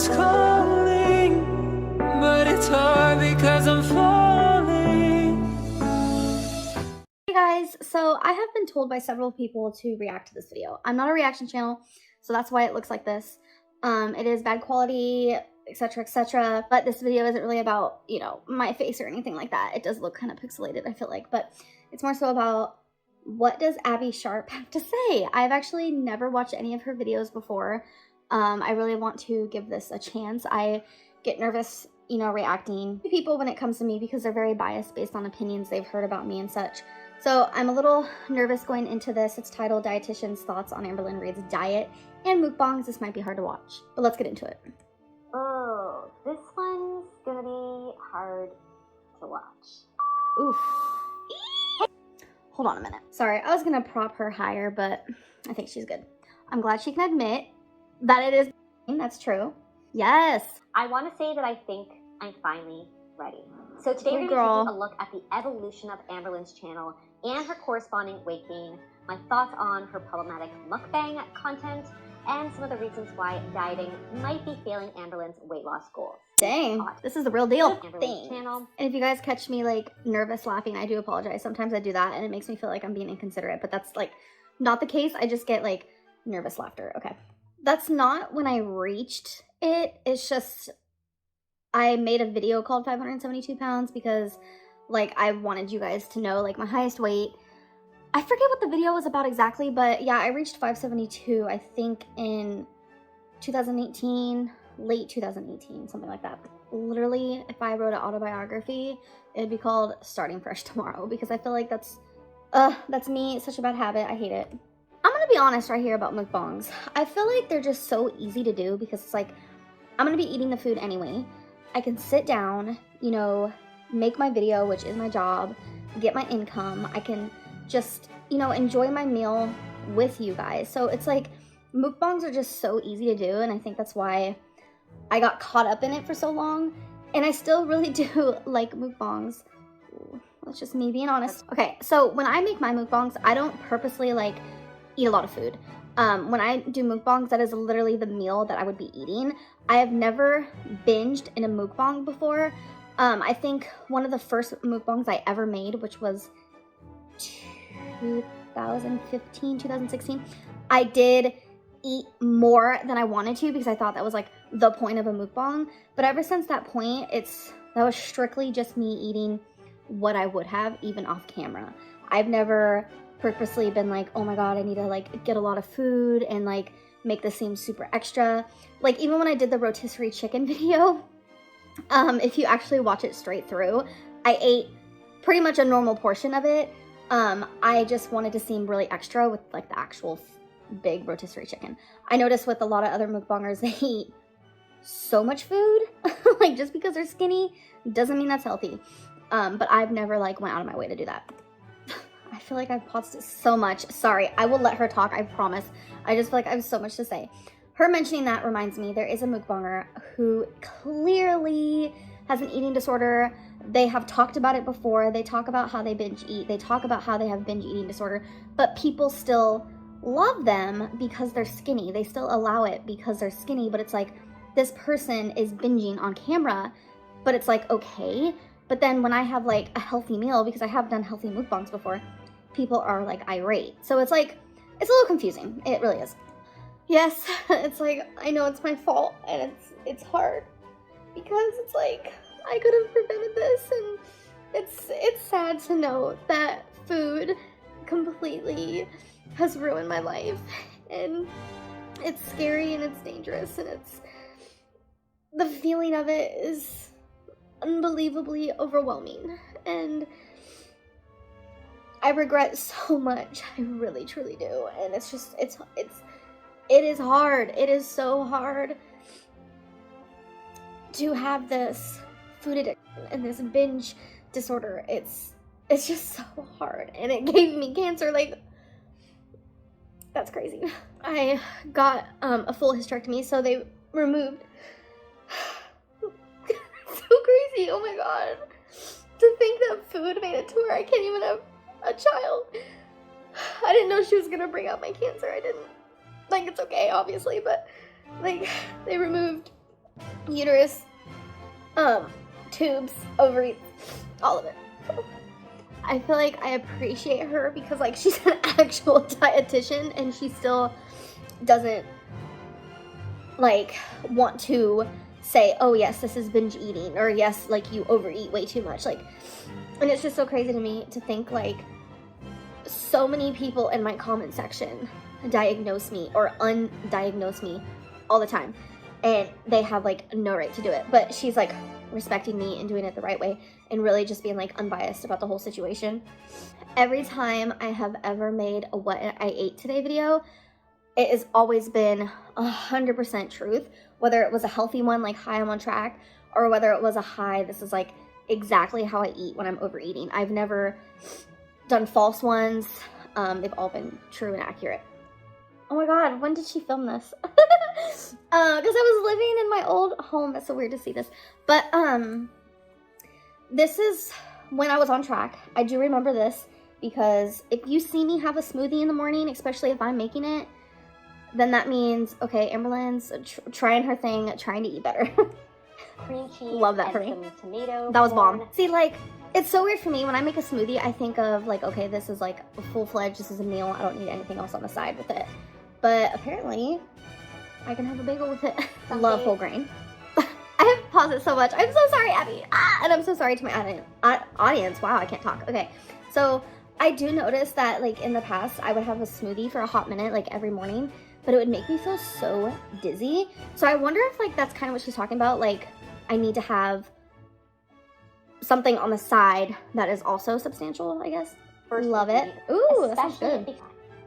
was calling, but it's hard because I'm falling. Hey guys, so I have been told by several people to react to this video. I'm not a reaction channel, so that's why it looks like this. It is bad quality, etc, etc, but this video isn't really about, you know, my face or anything like that. It does look kind of pixelated, I feel like, but it's more so about what does Abby Sharp have to say. I've actually never watched any of her videos before. I really want to give this a chance. I get nervous, you know, reacting to people when it comes to me because they're very biased based on opinions they've heard about me and such. So I'm a little nervous going into this. It's titled Dietitian's Thoughts on Amberlynn Reid's Diet and Mukbangs. This might be hard to watch, but let's get into it. Oh, this one's gonna be hard to watch. Oof. Hold on a minute. Sorry, I was gonna prop her higher, but I think she's good. I'm glad she can admit that it is. That's true. Yes. I want to say that I think I'm finally ready. So today we're going to be taking a look at the evolution of Amberlynn's channel and her corresponding weight gain, my thoughts on her problematic mukbang content, and some of the reasons why dieting might be failing Amberlynn's weight loss goals. Dang, this is the real deal. Amberlynn's channel. And if you guys catch me like nervous laughing, I do apologize. Sometimes I do that and it makes me feel like I'm being inconsiderate, but that's like not the case. I just get like nervous laughter. Okay. That's not when I reached it. It's just I made a video called 572 pounds because like I wanted you guys to know like my highest weight. I forget what the video was about exactly, but yeah, I reached 572 I think in 2018, late 2018, something like that. Literally, if I wrote an autobiography, it'd be called Starting Fresh Tomorrow because I feel like that's me. It's such a bad habit. I hate it. I'm gonna be honest right here about mukbangs. I feel like they're just so easy to do because it's like, I'm gonna be eating the food anyway. I can sit down, you know, make my video, which is my job, get my income. I can just, you know, enjoy my meal with you guys. So it's like, mukbangs are just so easy to do, and I think that's why I got caught up in it for so long. And I still really do like mukbangs. Ooh, that's just me being honest. Okay, so when I make my mukbangs, I don't purposely like eat a lot of food. When I do mukbangs, that is literally the meal that I would be eating. I have never binged in a mukbang before. I think one of the first mukbangs I ever made, which was 2015, 2016, I did eat more than I wanted to because I thought that was like the point of a mukbang. But ever since that point, that was strictly just me eating what I would have even off camera. I've never purposely been like, oh my god, I need to like get a lot of food and like make this seem super extra. Like even when I did the rotisserie chicken video, if you actually watch it straight through, I ate pretty much a normal portion of it. I just wanted to seem really extra with like the actual big rotisserie chicken. I noticed with a lot of other mukbangers, they eat so much food. Like just because they're skinny doesn't mean that's healthy. But I've never like went out of my way to do that. I feel like I've paused it so much. Sorry, I will let her talk, I promise. I just feel like I have so much to say. Her mentioning that reminds me, there is a mukbanger who clearly has an eating disorder. They have talked about it before. They talk about how they binge eat. They talk about how they have binge eating disorder, but people still love them because they're skinny. They still allow it because they're skinny, but it's like, this person is binging on camera, but it's like, okay. But then when I have like a healthy meal, because I have done healthy mukbangs before, people are like irate. So it's like, it's a little confusing. It really is. Yes, it's like, I know it's my fault and it's hard because it's like, I could have prevented this, and it's sad to know that food completely has ruined my life, and it's scary and it's dangerous, and the feeling of it is unbelievably overwhelming, and I regret so much. I really truly do. And it's just it is hard. It is so hard to have this food addiction and this binge disorder. It's just so hard, and it gave me cancer. Like, that's crazy. I got a full hysterectomy, so they removed so crazy. Oh my god, to think that food made it to where I can't even have a child. I didn't know she was gonna bring out my cancer. I didn't. Like, it's okay, obviously, but like, they removed uterus, tubes, ovaries, all of it. I feel like I appreciate her because like she's an actual dietitian and she still doesn't like want to say, oh yes, this is binge eating, or yes, like you overeat way too much. Like, and it's just so crazy to me to think like so many people in my comment section diagnose me or undiagnose me all the time, and they have like no right to do it. But she's like respecting me and doing it the right way and really just being like unbiased about the whole situation. Every time I have ever made a what I ate today video, it has always been 100% truth, whether it was a healthy one like hi, I'm on track, or whether it was a hi, this is like exactly how I eat when I'm overeating. I've never done false ones. They've all been true and accurate. Oh my god, when did she film this? Because I was living in my old home. That's so weird to see this. But this is when I was on track. I do remember this because if you see me have a smoothie in the morning, especially if I'm making it, then that means, okay, Amberlynn's trying her thing, trying to eat better. Cream cheese. Love that for me. Tomato. That was bomb. See, like, it's so weird for me when I make a smoothie. I think of like, okay, this is like a full-fledged, this is a meal. I don't need anything else on the side with it. But apparently, I can have a bagel with it. I love whole grain. I have paused it so much. I'm so sorry, Abby. And I'm so sorry to my audience. Wow, I can't talk. Okay, so I do notice that like in the past, I would have a smoothie for a hot minute, like every morning, but it would make me feel so dizzy. So I wonder if like that's kind of what she's talking about. Like I need to have something on the side that is also substantial, I guess. Love it. Ooh, that sounds good.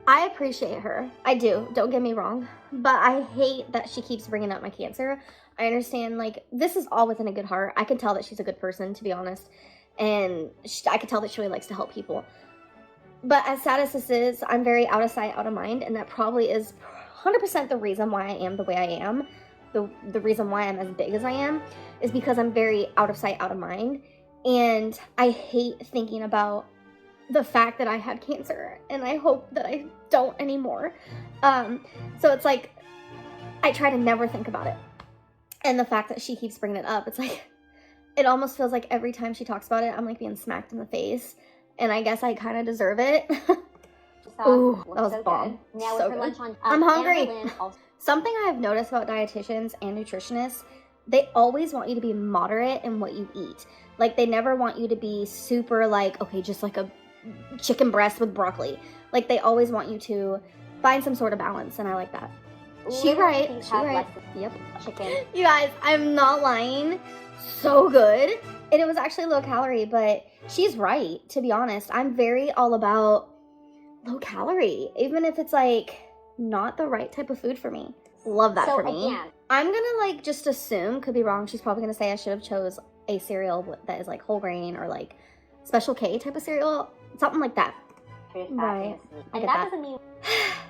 I appreciate her. I do. Don't get me wrong. But I hate that she keeps bringing up my cancer. I understand, like, this is all within a good heart. I can tell that she's a good person, to be honest. And I can tell that she really likes to help people. But as sad as this is, I'm very out of sight, out of mind. And that probably is 100% the reason why I am the way I am. The reason why I'm as big as I am is because I'm very out of sight, out of mind. And I hate thinking about the fact that I had cancer, and I hope that I don't anymore. So it's like, I try to never think about it. And the fact that she keeps bringing it up, it's like, it almost feels like every time she talks about it, I'm like being smacked in the face. And I guess I kind of deserve it. Ooh, that was bomb. Now so with her lunch on, I'm hungry. Something I have noticed about dietitians and nutritionists, they always want you to be moderate in what you eat. Like, they never want you to be super like, okay, just like a chicken breast with broccoli. Like, they always want you to find some sort of balance, and I like that. She right. Yep. Chicken. You guys, I'm not lying. So good. And it was actually low calorie, but she's right, to be honest. I'm very all about low calorie, even if it's like not the right type of food for me. Love that for me. Again, I'm gonna like just assume, could be wrong, she's probably gonna say I should have chose a cereal that is like whole grain or like Special K type of cereal, something like that. Right. And that doesn't mean.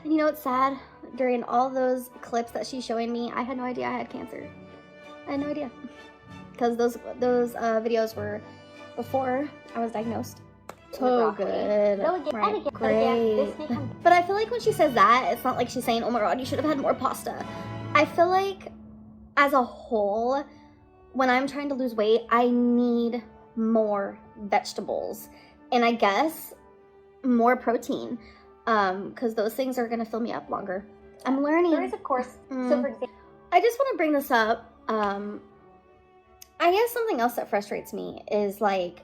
And you know what's sad? During all those clips that she's showing me, I had no idea I had cancer. I had no idea. Because those videos were before I was diagnosed. So good. Right. Great. But I feel like when she says that, it's not like she's saying, oh my god, you should have had more pasta. I feel like as a whole, when I'm trying to lose weight, I need more vegetables. And I guess more protein. Because those things are going to fill me up longer. I'm learning. There is, of course. So for example, I just want to bring this up. I guess something else that frustrates me is like,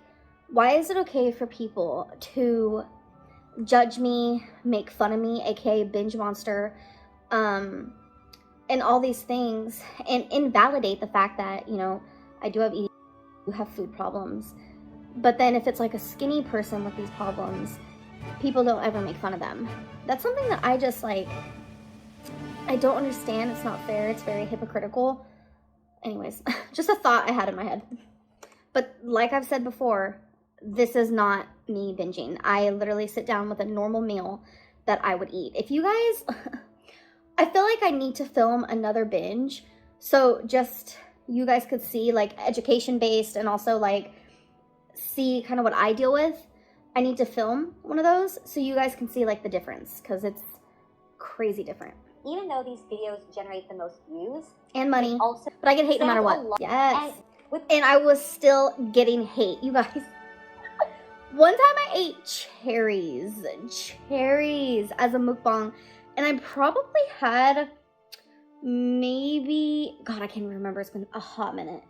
why is it okay for people to judge me, make fun of me, aka binge monster, and all these things, and invalidate the fact that, you know, I do have food problems. But then if it's like a skinny person with these problems, people don't ever make fun of them. That's something that I just like, I don't understand. It's not fair. It's very hypocritical. Anyways, just a thought I had in my head. But like I've said before, this is not me binging. I literally sit down with a normal meal that I would eat. If you guys, I feel like I need to film another binge. So just, you guys could see like education based and also like see kind of what I deal with. I need to film one of those so you guys can see like the difference, because it's crazy different. even though these videos generate the most views and money, also, but I get hate no matter what. Yes. And I was still getting hate, you guys. One time I ate cherries as a mukbang, and I probably had maybe, God, I can't even remember, it's been a hot minute,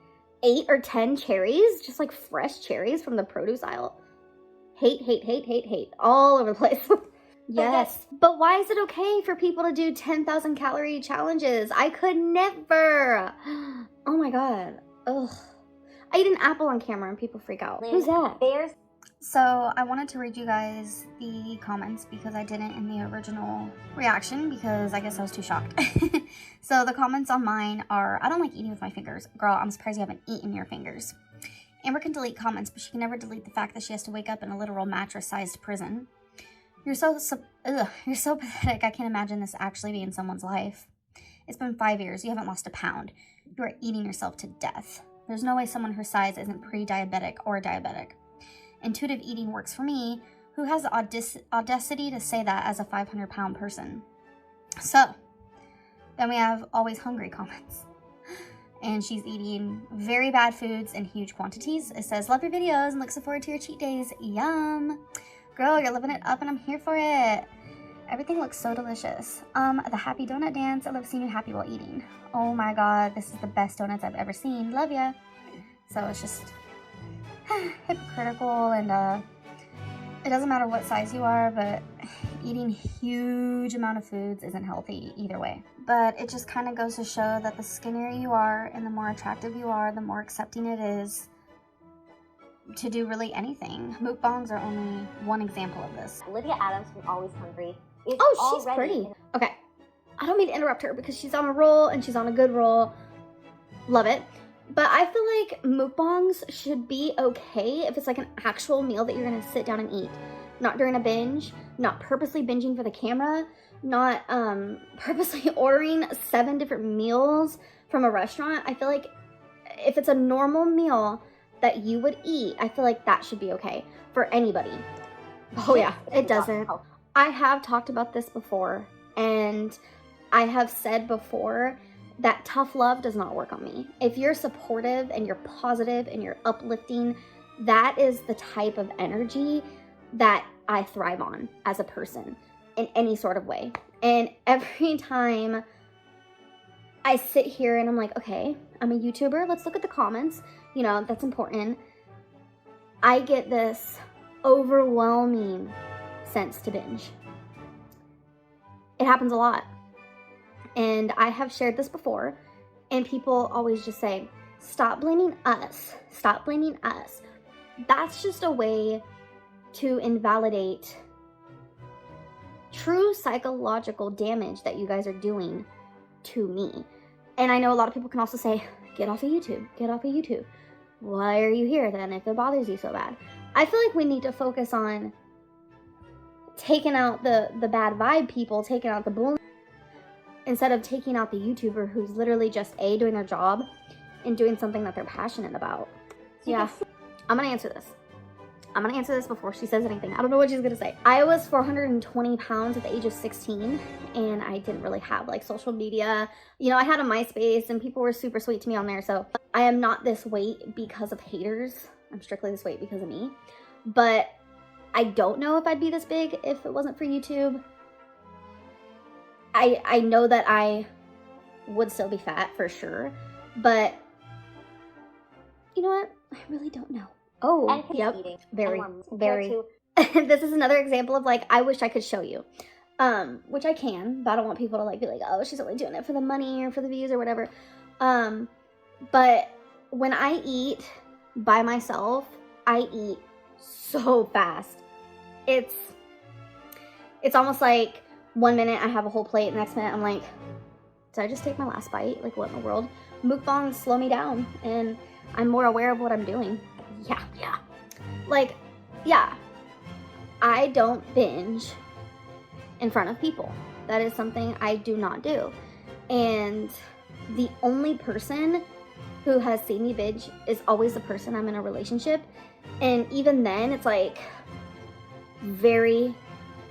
8 or 10 cherries, just like fresh cherries from the produce aisle. Hate, all over the place. Yes, but why is it okay for people to do 10,000 calorie challenges? I could never. Oh my God, ugh. I ate an apple on camera and people freak out. Who's that? So I wanted to read you guys the comments because I didn't in the original reaction because I guess I was too shocked. So the comments on mine are, I don't like eating with my fingers. Girl, I'm surprised you haven't eaten your fingers. Amber can delete comments, but she can never delete the fact that she has to wake up in a literal mattress-sized prison. You're so pathetic. I can't imagine this actually being someone's life. It's been 5 years. You haven't lost a pound. You are eating yourself to death. There's no way someone her size isn't pre-diabetic or diabetic. Intuitive eating works for me, who has the audacity to say that as a 500-pound person. So, then we have always hungry comments. And she's eating very bad foods in huge quantities. It says, love your videos and looks forward to your cheat days. Yum. Girl, you're living it up and I'm here for it. Everything looks so delicious. The happy donut dance. I love seeing you happy while eating. Oh my God, this is the best donuts I've ever seen. Love ya. So it's just hypocritical, and it doesn't matter what size you are, but eating huge amount of foods isn't healthy either way. But it just kind of goes to show that the skinnier you are and the more attractive you are, the more accepting it is to do really anything. Mukbangs are only one example of this. Olivia Adams from Always Hungry is she's pretty. Okay, I don't mean to interrupt her because she's on a roll and she's on a good roll. Love it. But I feel like mukbangs should be okay if it's like an actual meal that you're gonna sit down and eat. Not during a binge, not purposely binging for the camera, not purposely ordering 7 different meals from a restaurant. I feel like if it's a normal meal that you would eat, I feel like that should be okay for anybody. Oh yeah, it doesn't. I have talked about this before, and I have said before that tough love does not work on me. If you're supportive and you're positive and you're uplifting, that is the type of energy that I thrive on as a person in any sort of way. And every time I sit here and I'm like, okay, I'm a YouTuber, let's look at the comments, you know, that's important. I get this overwhelming sense to binge. It happens a lot. And I have shared this before, and people always just say, stop blaming us, stop blaming us. That's just a way to invalidate true psychological damage that you guys are doing to me. And I know a lot of people can also say, get off of YouTube, get off of YouTube. Why are you here then if it bothers you so bad? I feel like we need to focus on taking out the bad vibe people, taking out the bullying, instead of taking out the YouTuber who's literally just doing their job and doing something that they're passionate about. Yeah, I'm gonna answer this. I'm gonna answer this before she says anything. I don't know what she's gonna say. I was 420 pounds at the age of 16, and I didn't really have like social media. You know, I had a MySpace and people were super sweet to me on there. So I am not this weight because of haters. I'm strictly this weight because of me. But I don't know if I'd be this big if it wasn't for YouTube. I know that I would still be fat for sure, but you know what? I really don't know. Oh, yep, very. This is another example of like, I wish I could show you, which I can, but I don't want people to like be like, oh, she's only doing it for the money or for the views or whatever. But when I eat by myself, I eat so fast. It's almost like 1 minute I have a whole plate, the next minute I'm like, did I just take my last bite? Like, what in the world? Mukbangs slow me down, and I'm more aware of what I'm doing. Yeah. Like, yeah. I don't binge in front of people. That is something I do not do. And the only person who has seen me binge is always the person I'm in a relationship. And even then, it's like very,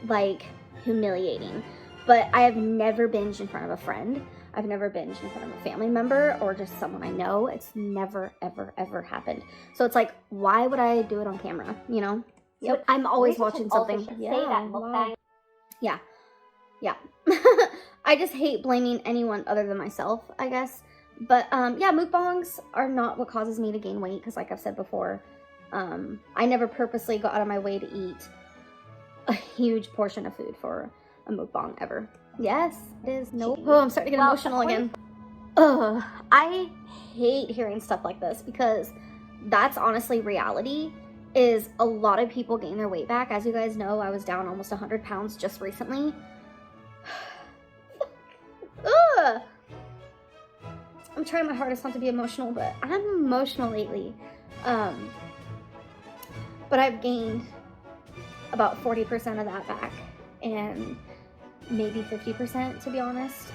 like, humiliating but I have never binged in front of a friend. I've never binged in front of a family member or just someone I know. It's never, ever, ever happened. So it's like, why would I do it on camera, you know? Yep. I'm always watching something. Yeah, wow. Yeah. Yeah. I just hate blaming anyone other than myself, I guess. But yeah, mukbangs are not what causes me to gain weight because like I've said before, I never purposely go out of my way to eat a huge portion of food for a mukbang ever. Yes, it is. Nope. Oh, I'm starting to get emotional again. Ugh, I hate hearing stuff like this because that's honestly reality. Is a lot of people gain their weight back. As you guys know, I was down almost 100 pounds just recently. Ugh. I'm trying my hardest not to be emotional, but I'm emotional lately. But I've gained about 40% of that back, and maybe 50% to be honest.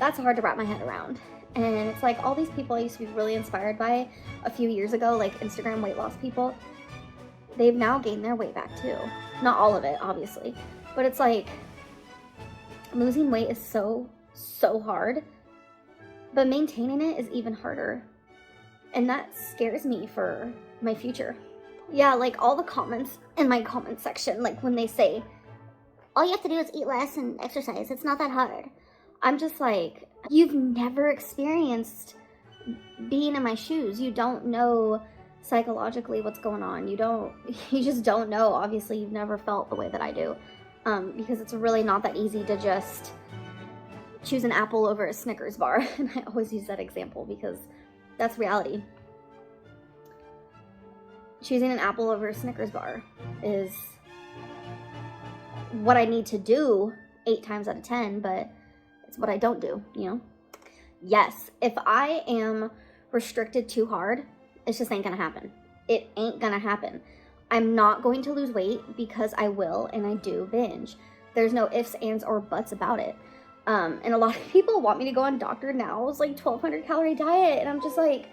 That's hard to wrap my head around. And it's like all these people I used to be really inspired by a few years ago, like Instagram weight loss people, they've now gained their weight back too. Not all of it, obviously, but it's like losing weight is so hard, but maintaining it is even harder. And that scares me for my future. Yeah, like all the comments in my comment section, like when they say, all you have to do is eat less and exercise, it's not that hard. I'm just like, you've never experienced being in my shoes. You don't know psychologically what's going on. You just don't know. Obviously, you've never felt the way that I do. Because it's really not that easy to just choose an apple over a Snickers bar. And I always use that example because that's reality. Choosing an apple over a Snickers bar is what I need to do 8 times out of 10, but it's what I don't do, you know? Yes, if I am restricted too hard, it's just ain't gonna happen. It ain't gonna happen. I'm not going to lose weight because I will, and I do binge. There's no ifs, ands, or buts about it. And a lot of people want me to go on Dr. Now's like 1,200 calorie diet, and I'm just like,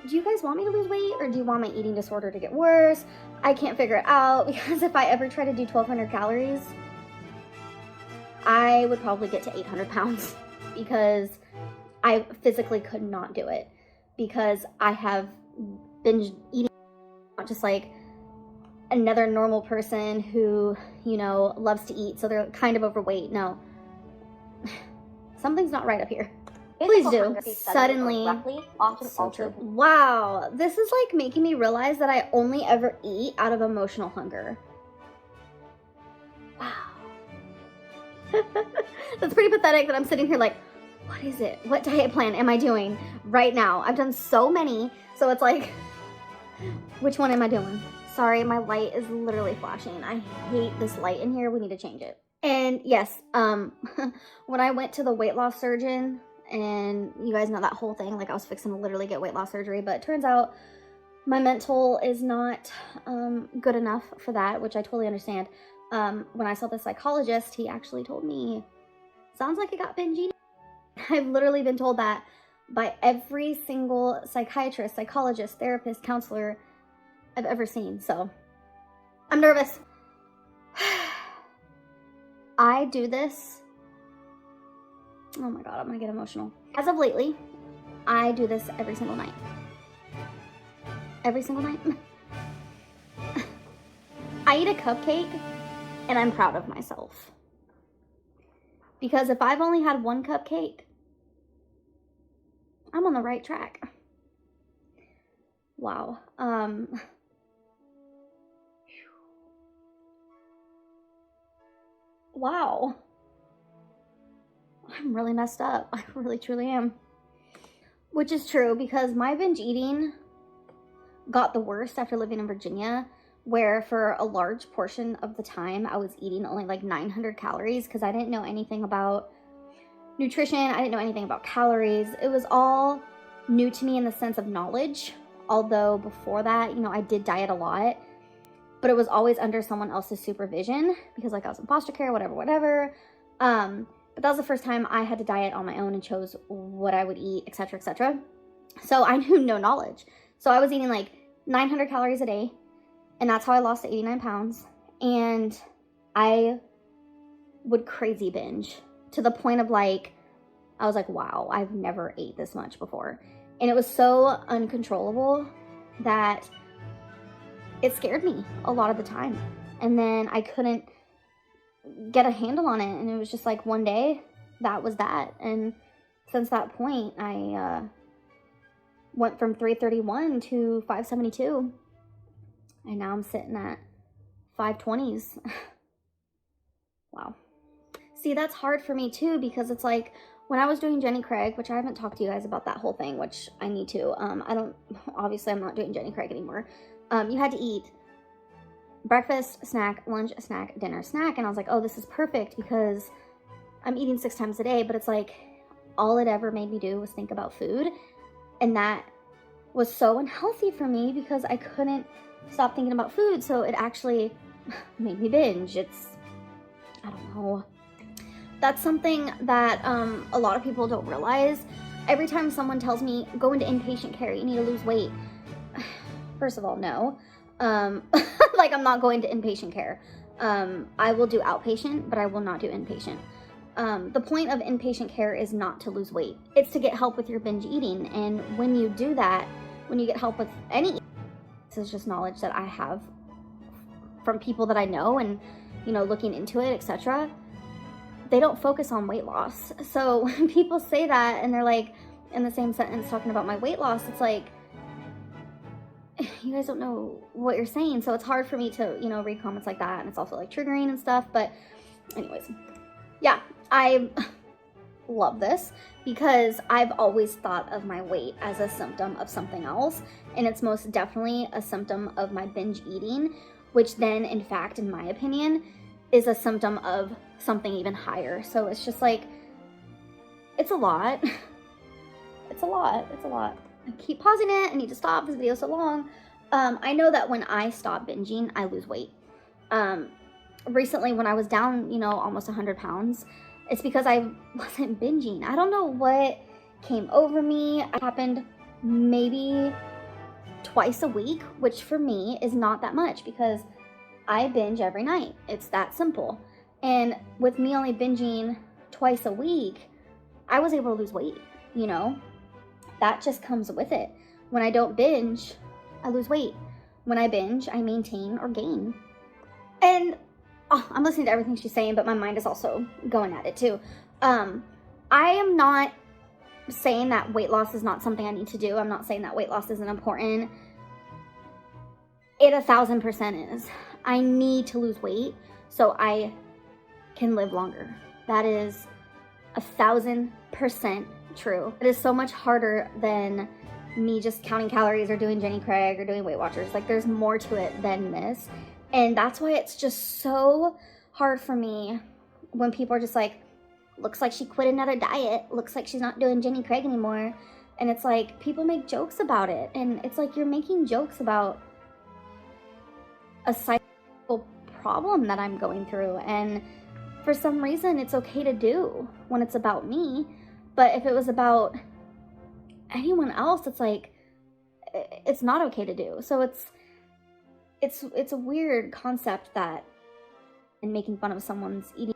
do you guys want me to lose weight, or do you want my eating disorder to get worse? I can't figure it out, because if I ever try to do 1,200 calories, I would probably get to 800 pounds because I physically could not do it, because I have binge eating, not just like another normal person who, you know, loves to eat, so they're kind of overweight. No, something's not right up here. Please do. Suddenly, so true. Wow, this is like making me realize that I only ever eat out of emotional hunger. Wow. That's pretty pathetic that I'm sitting here like, what is it? What diet plan am I doing right now? I've done so many, so it's like, which one am I doing? Sorry, my light is literally flashing. I hate this light in here. We need to change it. And yes, when I went to the weight loss surgeon, and you guys know that whole thing, like I was fixing to literally get weight loss surgery, but it turns out my mental is not good enough for that, which I totally understand. When I saw the psychologist, he actually told me, sounds like I got binge eating. I've literally been told that by every single psychiatrist, psychologist, therapist, counselor I've ever seen. So I'm nervous. I do this. Oh my God, I'm gonna get emotional. As of lately, I do this every single night. Every single night. I eat a cupcake and I'm proud of myself. Because if I've only had one cupcake, I'm on the right track. Wow. Wow. I'm really messed up. I really truly am. Which is true because my binge eating got the worst after living in Virginia, where for a large portion of the time I was eating only like 900 calories because I didn't know anything about nutrition. I didn't know anything about calories. It was all new to me in the sense of knowledge. Although before that, you know, I did diet a lot, but it was always under someone else's supervision because like I was in foster care, whatever. But that was the first time I had to diet on my own and chose what I would eat, etc., etc. So I knew no knowledge. So I was eating like 900 calories a day, and that's how I lost 89 pounds. and I would crazy binge to the point of like, I was like, wow, I've never ate this much before. And it was so uncontrollable that it scared me a lot of the time. And then I couldn't get a handle on it. And it was just like one day, that was that. And since that point, I went from 331 to 572. And now I'm sitting at 520s. Wow. See, that's hard for me too, because it's like, when I was doing Jenny Craig, which I haven't talked to you guys about that whole thing, which I need to. Obviously I'm not doing Jenny Craig anymore. You had to eat breakfast, snack, lunch, snack, dinner, snack. And I was like, oh, this is perfect because I'm eating 6 times a day. But it's like, all it ever made me do was think about food. And that was so unhealthy for me because I couldn't stop thinking about food. So it actually made me binge. I don't know. That's something that a lot of people don't realize. Every time someone tells me, go into inpatient care, you need to lose weight. First of all, no. Like, I'm not going to inpatient care. I will do outpatient, but I will not do inpatient. The point of inpatient care is not to lose weight. It's to get help with your binge eating. And when you do that, when you get help with any, this is just knowledge that I have from people that I know and, you know, looking into it, etc. They don't focus on weight loss. So when people say that and they're like in the same sentence talking about my weight loss, it's like, you guys don't know what you're saying. So it's hard for me to, you know, read comments like that. And it's also like triggering and stuff. But anyways, yeah, I love this because I've always thought of my weight as a symptom of something else. And it's most definitely a symptom of my binge eating, which then, in fact, in my opinion, is a symptom of something even higher. So it's just like, it's a lot. It's a lot. It's a lot. I keep pausing it. I need to stop. This video is so long. I know that when I stop binging, I lose weight. Recently, when I was down, you know, almost 100 pounds, it's because I wasn't binging. I don't know what came over me. It happened maybe twice a week, which for me is not that much because I binge every night. It's that simple. And with me only binging twice a week, I was able to lose weight, you know? That just comes with it. When I don't binge, I lose weight. When I binge, I maintain or gain. And I'm listening to everything she's saying, but my mind is also going at it too. I am not saying that weight loss is not something I need to do. I'm not saying that weight loss isn't important. It 1000% is. I need to lose weight so I can live longer. That is 1000% true. It is so much harder than me just counting calories or doing Jenny Craig or doing Weight Watchers. Like, there's more to it than this. And that's why it's just so hard for me when people are just like, looks like she quit another diet. Looks like she's not doing Jenny Craig anymore. And it's like, people make jokes about it. And it's like, you're making jokes about a psychological problem that I'm going through. And for some reason, it's okay to do when it's about me. But if it was about anyone else, it's like, it's not okay to do. So it's a weird concept that in making fun of someone's eating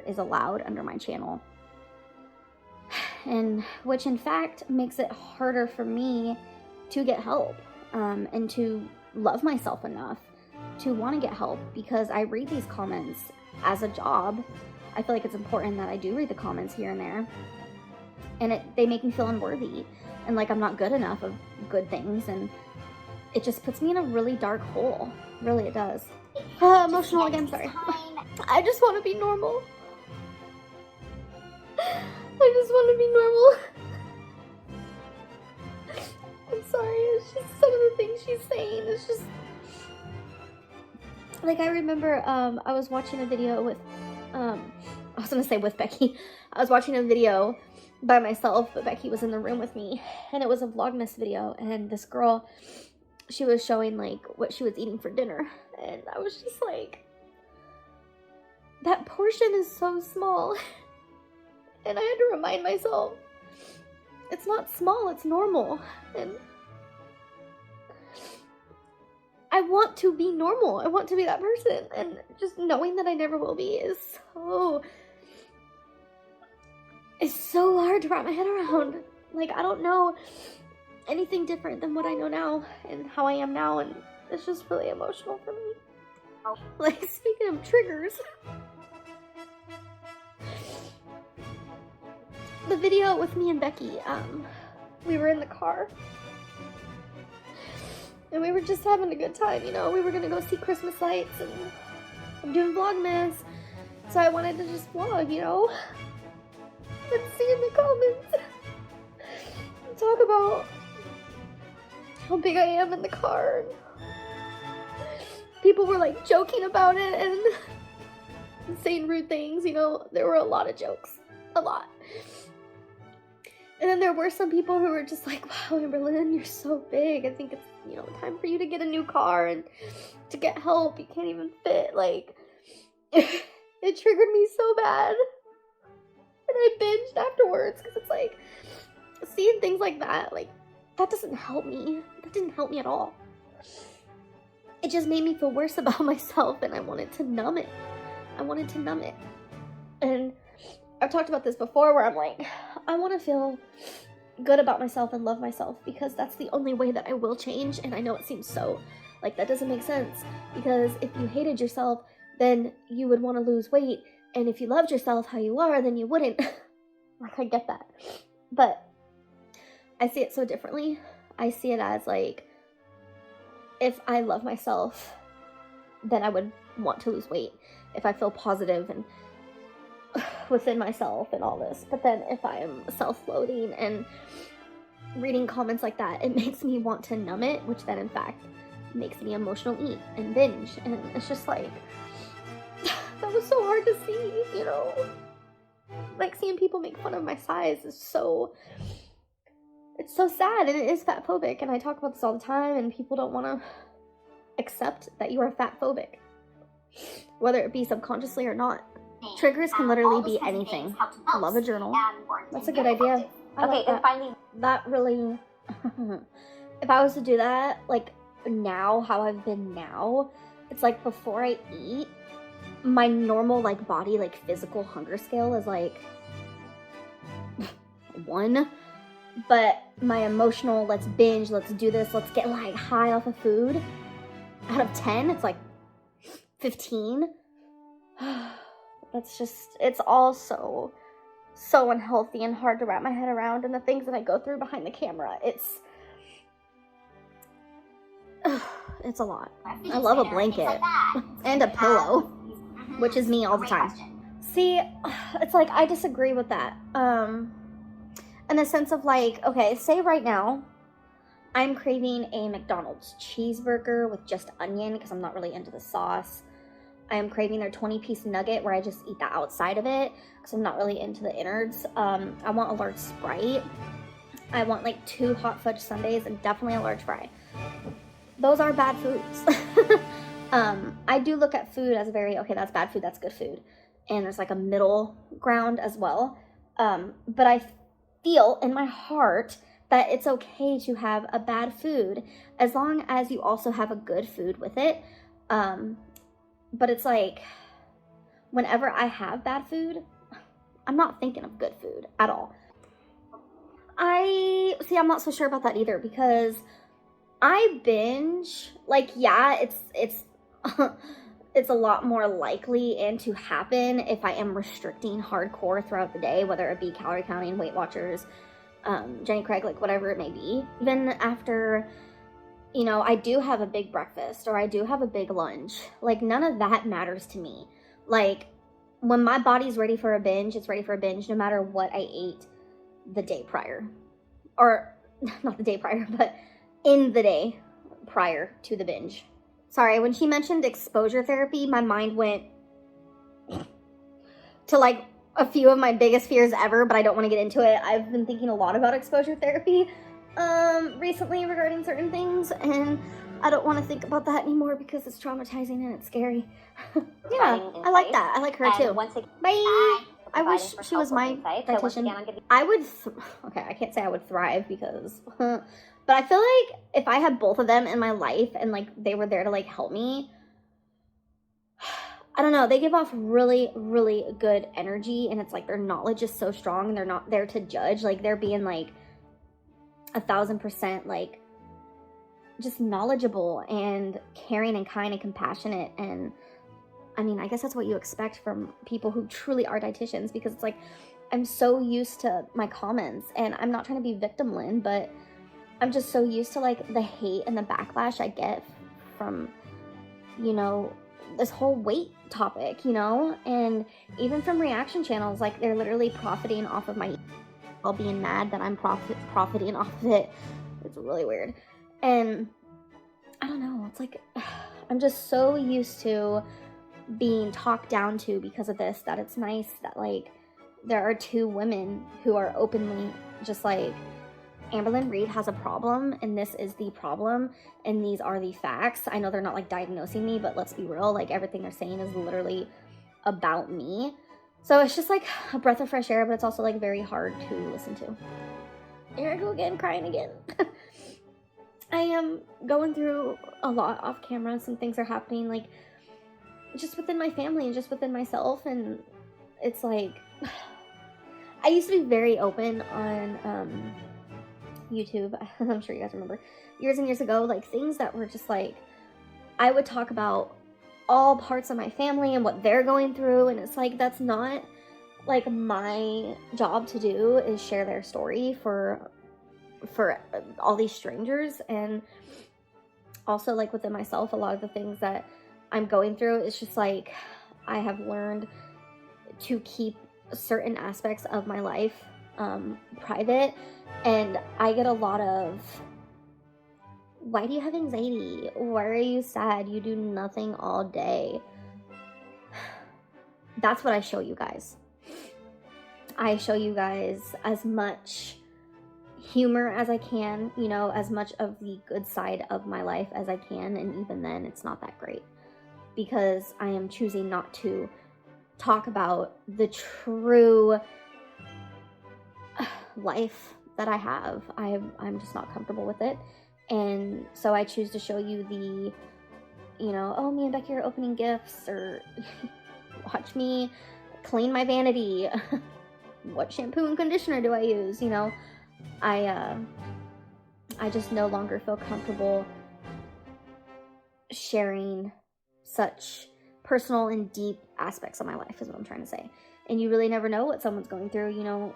is allowed under my channel. And which in fact makes it harder for me to get help and to love myself enough to want to get help, because I read these comments as a job. I feel like it's important that I do read the comments here and there, and they make me feel unworthy and like I'm not good enough of good things, and it just puts me in a really dark hole. Really, it does. Emotional again, sorry. I just want to be normal. I just want to be normal. I'm sorry, it's just some of the things she's saying. It's just like, I remember I was watching a video with I was gonna say with Becky. I was watching a video by myself, but Becky was in the room with me, and it was a Vlogmas video, and this girl, she was showing like what she was eating for dinner, and I was just like, that portion is so small. And I had to remind myself, it's not small, it's normal. And I want to be normal. I want to be that person. And just knowing that I never will be is so... It's so hard to wrap my head around. Like, I don't know anything different than what I know now and how I am now, and it's just really emotional for me. Like, speaking of triggers, the video with me and Becky, we were in the car, and we were just having a good time, you know. We were gonna go see Christmas lights, and I'm doing Vlogmas, so I wanted to just vlog, you know, and see in the comments and talk about how big I am in the car. People were like joking about it and saying rude things, you know. There were a lot of jokes, a lot. And then there were some people who were just like, wow, Amberlynn, you're so big. I think it's, you know, time for you to get a new car and to get help. You can't even fit. Like, it triggered me so bad. And I binged afterwards because it's like, seeing things like that, like, that doesn't help me. That didn't help me at all. It just made me feel worse about myself, and I wanted to numb it. I wanted to numb it. And I've talked about this before where I'm like, I want to feel good about myself and love myself because that's the only way that I will change. And I know it seems so, like, that doesn't make sense, because if you hated yourself, then you would want to lose weight. And if you loved yourself how you are, then you wouldn't. Like, I get that. But I see it so differently. I see it as, like, if I love myself, then I would want to lose weight. If I feel positive and within myself and all this. But then if I am self-loathing and reading comments like that, it makes me want to numb it, which then in fact makes me emotional eat and binge. And it's just like, that was so hard to see, you know? Like, seeing people make fun of my size is so... It's so sad, and it is fat phobic, and I talk about this all the time, and people don't want to accept that you are fat phobic, whether it be subconsciously or not. Triggers can literally be anything. I love a journal. That's a good idea. Okay, and finally, that really, if I was to do that, like, now, how I've been now, it's like before I eat, my normal, like, body, like, physical hunger scale is like 1. But my emotional, let's binge, let's do this, let's get, like, high off of food, out of 10, it's like 15. That's just, it's all so unhealthy and hard to wrap my head around. And the things that I go through behind the camera, it's a lot. I love a blanket and a pillow, which is me all the time. See, it's like, I disagree with that. In the sense of, like, okay, say right now, I'm craving a McDonald's cheeseburger with just onion because I'm not really into the sauce. I am craving their 20-piece nugget where I just eat the outside of it because I'm not really into the innards. I want a large Sprite. I want, like, 2 hot fudge sundaes and definitely a large fry. Those are bad foods. I do look at food as very, okay, that's bad food, that's good food. And there's, like, a middle ground as well. But I feel in my heart that it's okay to have a bad food as long as you also have a good food with it. But it's like, whenever I have bad food, I'm not thinking of good food at all. I'm not so sure about that either, because I binge, like, yeah, it's it's a lot more likely and to happen if I am restricting hardcore throughout the day, whether it be calorie counting, Weight Watchers, Jenny Craig, like, whatever it may be. Even after, you know, I do have a big breakfast or I do have a big lunch, like, none of that matters to me. Like, when my body's ready for a binge, it's ready for a binge no matter what I ate the day prior. Or, not the day prior, but in the day prior to the binge. Sorry, when she mentioned exposure therapy, my mind went to, like, a few of my biggest fears ever, but I don't want to get into it. I've been thinking a lot about exposure therapy recently regarding certain things, and I don't want to think about that anymore because it's traumatizing and it's scary. Yeah, I like that. I like her too. Bye! I wish she was my dietitian. I would, okay, I can't say I would thrive because, but But I feel like if I had both of them in my life and like they were there to like help me, I don't know, they give off really, really good energy, and it's like their knowledge is so strong and they're not there to judge. Like they're being like 1000% like just knowledgeable and caring and kind and compassionate. And I mean, I guess that's what you expect from people who truly are dietitians, because it's like I'm so used to my comments, and I'm not trying to be victim Lynn, but I'm just so used to like the hate and the backlash I get from, you know, this whole weight topic, you know, and even from reaction channels, like they're literally profiting off of my while being mad that I'm profiting off of it. It's really weird. And I don't know, it's like I'm just so used to being talked down to because of this, that it's nice that like there are two women who are openly just like, Amberlynn Reid has a problem, and this is the problem, and these are the facts. I know they're not like diagnosing me, but let's be real, like everything they're saying is literally about me. So it's just like a breath of fresh air, but it's also like very hard to listen to. Here I go again, crying again. I am going through a lot off camera. Some things are happening like just within my family and just within myself, and it's like I used to be very open on YouTube. I'm sure you guys remember years and years ago, like things that were just like, I would talk about all parts of my family and what they're going through, and it's like that's not like my job to do, is share their story for all these strangers. And also like within myself, a lot of the things that I'm going through, it's just like I have learned to keep certain aspects of my life private. And I get a lot of, why do you have anxiety? Why are you sad? You do nothing all day. That's what I show you guys. I show you guys as much humor as I can, you know, as much of the good side of my life as I can. And even then, it's not that great, because I am choosing not to talk about the true life that I have. I'm just not comfortable with it. And so I choose to show you the, you know, oh, me and Becky are opening gifts, or watch me clean my vanity. What shampoo and conditioner do I use? You know, I just no longer feel comfortable sharing such personal and deep aspects of my life, is what I'm trying to say. And you really never know what someone's going through, you know.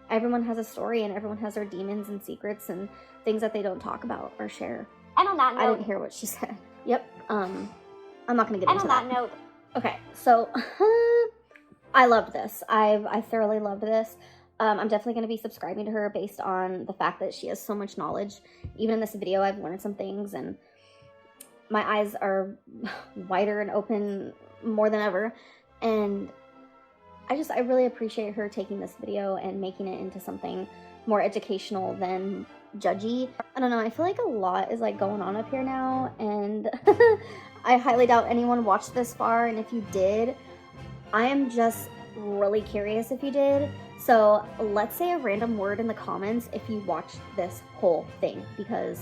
Everyone has a story, and everyone has their demons and secrets and things that they don't talk about or share. And on that note, I didn't hear what she said. Yep. I'm not gonna get into that. And on that note, okay, so I loved this. I thoroughly loved this. I'm definitely gonna be subscribing to her based on the fact that she has so much knowledge. Even in this video, I've learned some things, and my eyes are wider and open more than ever. And I really appreciate her taking this video and making it into something more educational than judgy. I don't know, I feel like a lot is like going on up here now, and I highly doubt anyone watched this far, and if you did, I am just really curious if you did. So let's say a random word in the comments if you watched this whole thing, because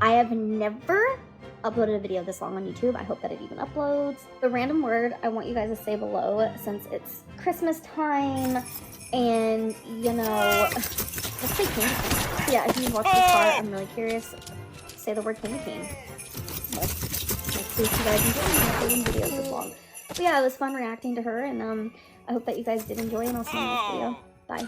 I have never uploaded a video this long on YouTube. I hope that it even uploads. The random word I want you guys to say below, since it's Christmas time, and you know, let's say candy cane. Yeah, if you watch this part, I'm really curious. Say the word candy cane. Let's see if you guys enjoy videos this long. But yeah, it was fun reacting to her, and I hope that you guys did enjoy, and I'll see you in this video. Bye.